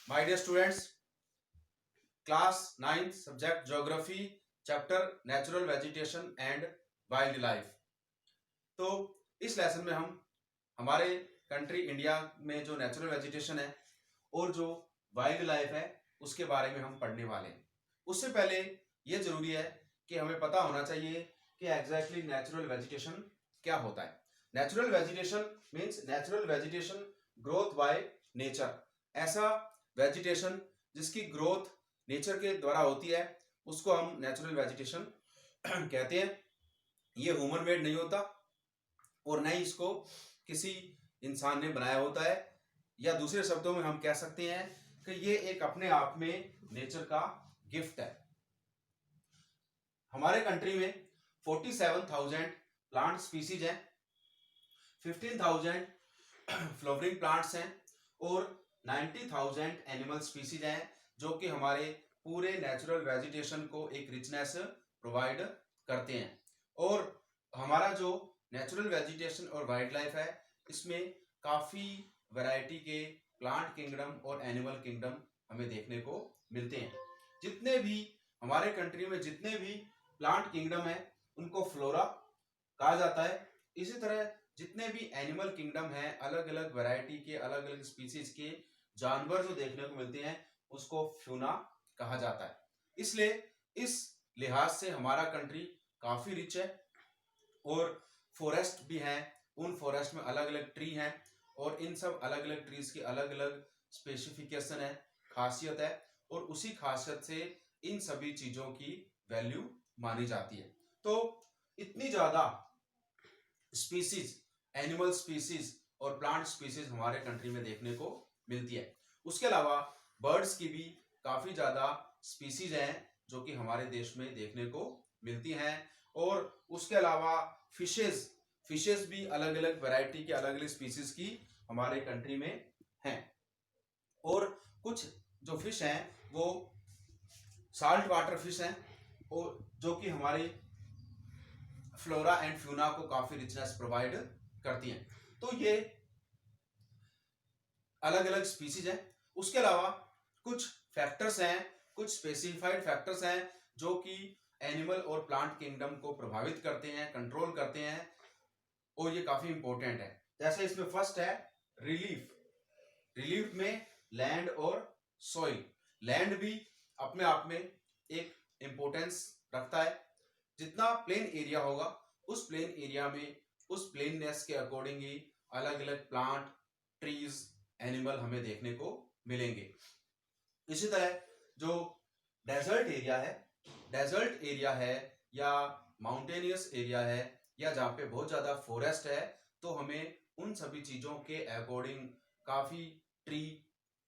My dear students, class 9th subject geography, chapter natural vegetation and wildlife. तो इस lesson में हम हमारे कंट्री इंडिया में जो नेचुरल वेजिटेशन है और जो वाइल्ड लाइफ है उसके बारे में हम पढ़ने वाले हैं। उससे पहले ये जरूरी है कि हमें पता होना चाहिए कि एग्जैक्टली नेचुरल वेजिटेशन क्या होता है। Natural vegetation means natural vegetation growth by nature. ऐसा वेजिटेशन जिसकी ग्रोथ नेचर के द्वारा होती है उसको हम नेचुरल वेजिटेशन कहते हैं। ये ह्यूमन मेड नहीं होता और न ही इसको किसी इंसान ने बनाया होता है, या दूसरे शब्दों में हम कह सकते हैं कि ये एक अपने आप में नेचर का गिफ्ट है। हमारे कंट्री में 47,000 प्लांट स्पीसीज हैं, 15,000 फ्लावरिंग प्लांट्स हैं और 90,000 एनिमल स्पीसीज हैं, जो कि हमारे पूरे नेचुरल वेजिटेशन को एक रिचनेस प्रोवाइड करते हैं। और हमारा जो नेचुरल वेजिटेशन और वाइल्ड लाइफ है इसमें काफी वैरायटी के प्लांट किंगडम और एनिमल किंगडम हमें देखने को मिलते हैं। जितने भी हमारे कंट्री में जितने भी प्लांट किंगडम है उनको फ्लोरा कहा जाता है। इसी तरह जितने भी एनिमल किंगडम है, अलग अलग वैरायटी के अलग अलग स्पीसीज के जानवर जो देखने को मिलते हैं उसको फ्यूना कहा जाता है। इसलिए इस लिहाज से हमारा कंट्री काफी रिच है और फॉरेस्ट भी हैं। उन फॉरेस्ट में अलग अलग ट्री हैं और इन सब अलग अलग ट्रीज की अलग अलग स्पेसिफिकेशन है, खासियत है, और उसी खासियत से इन सभी चीजों की वैल्यू मानी जाती है। तो इतनी ज्यादा स्पीसीज, एनिमल स्पीसीज और प्लांट स्पीसीज हमारे कंट्री में देखने को मिलती है। उसके अलावा बर्ड्स की भी काफी ज्यादा स्पीसीज हैं जो कि हमारे देश में देखने को मिलती हैं। और उसके अलावा फिशेज फिशेज भी अलग अलग वैरायटी के अलग अलग स्पीसीज की हमारे कंट्री में हैं। और कुछ जो फिश हैं वो साल्ट वाटर फिश हैं और जो कि हमारे फ्लोरा एंड फ्यूना को काफी रिचनेस प्रोवाइड करती हैं। तो ये अलग अलग स्पीसीज हैं। उसके अलावा कुछ फैक्टर्स हैं, कुछ स्पेसिफाइड फैक्टर्स हैं जो कि एनिमल और प्लांट किंगडम को प्रभावित करते हैं, कंट्रोल करते हैं, और ये काफी इंपॉर्टेंट है। जैसे इसमें फर्स्ट है रिलीफ। रिलीफ में लैंड और सॉइल। लैंड भी अपने आप में एक इंपॉर्टेंस रखता है। जितना प्लेन एरिया होगा उस प्लेन एरिया में उस प्लेननेस के अकॉर्डिंग ही अलग अलग प्लांट, ट्रीज, एनिमल हमें देखने को मिलेंगे। इसी तरह जो डेजर्ट एरिया है, डेजर्ट एरिया है या माउंटेनियस एरिया है या जहाँ पे बहुत ज्यादा फॉरेस्ट है, तो हमें उन सभी चीजों के अकॉर्डिंग काफी ट्री,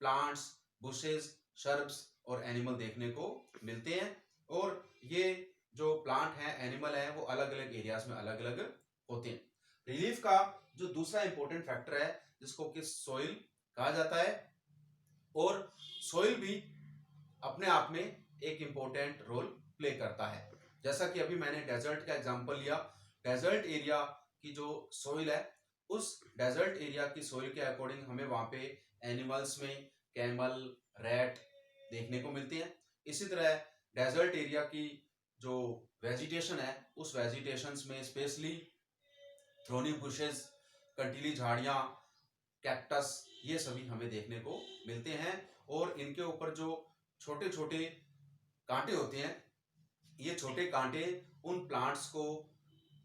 प्लांट्स, बुशेस, शर्ब्स और एनिमल देखने को मिलते हैं। और ये जो प्लांट है, एनिमल है, वो अलग अलग एरियाज में अलग अलग होते हैं। रिलीफ का जो दूसरा इंपॉर्टेंट फैक्टर है जिसको कि सॉइल कहा जाता है, और सॉइल भी अपने आप में एक इंपॉर्टेंट रोल प्ले करता है। जैसा कि अभी मैंने डेजर्ट का एग्जांपल लिया, डेजर्ट एरिया की जो सॉइल है उस डेजर्ट एरिया की सॉइल के अकॉर्डिंग हमें वहां पे एनिमल्स में कैमल, रैट देखने को मिलते हैं। इसी तरह डेजर्ट एरिया की जो वेजिटेशन है उस वेजिटेशंस में स्पेशली थ्रोनी बुशेस, कंटीली झाड़ियां, कैक्टस, ये सभी हमें देखने को मिलते हैं। और इनके ऊपर जो छोटे छोटे कांटे होते हैं, ये छोटे कांटे उन प्लांट्स को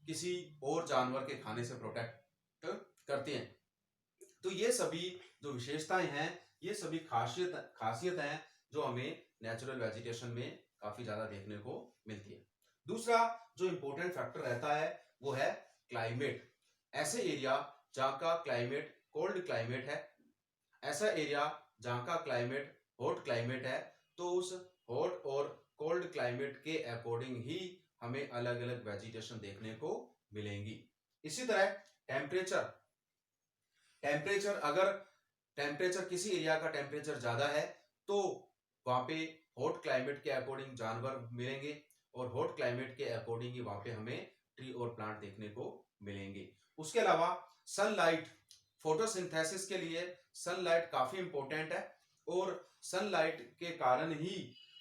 किसी और जानवर के खाने से प्रोटेक्ट करते हैं। तो ये सभी जो विशेषताएं हैं, ये सभी खासियत हैं जो हमें नेचुरल वेजिटेशन में काफी ज्यादा देखने को मिलती है। दूसरा जो इंपॉर्टेंट फैक्टर रहता है वो है क्लाइमेट। ऐसे एरिया जहाँ का क्लाइमेट कोल्ड क्लाइमेट है, ऐसा एरिया जहाँ का क्लाइमेट हॉट क्लाइमेट है, तो उस हॉट और कोल्ड क्लाइमेट के अकॉर्डिंग ही हमें अलग अलग वेजिटेशन देखने को मिलेंगी। इसी तरह टेम्परेचर टेम्परेचर अगर टेम्परेचर किसी एरिया का टेम्परेचर ज्यादा है तो वहां पे हॉट क्लाइमेट के अकॉर्डिंग जानवर मिलेंगे और हॉट क्लाइमेट के अकॉर्डिंग ही वहां पे हमें ट्री और प्लांट देखने को मिलेंगे। उसके अलावा सनलाइट, फोटोसिंथेसिस के लिए सनलाइट काफी इंपॉर्टेंट है। और सनलाइट के कारण ही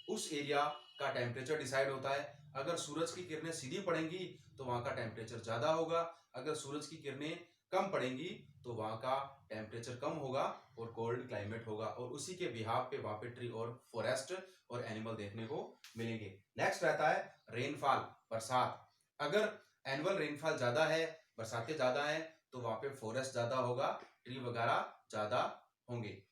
उस एरिया का टेम्परेचर डिसाइड होता है। अगर सूरज की किरणें सीधी पड़ेंगी तो वहाँ का टेम्परेचर ज़्यादा होगा, अगर सूरज की किरणें कम पड़ेंगी तो वहाँ का टेम्परेचर कम होगा और कोल्ड क्लाइमेट होगा, और उसी के बिहाफ पे वहाँ पे ट्री और फॉरेस्ट और एनिमल देखने को मिलेंगे। नेक्स्ट रहता है रेनफॉल, बरसात। अगर एनुअल रेनफॉल ज़्यादा है, बरसातें ज़्यादा हैं, तो वहाँ पे फॉरेस्ट ज़्यादा होगा, ट्री वगैरह ज़्यादा होंगे।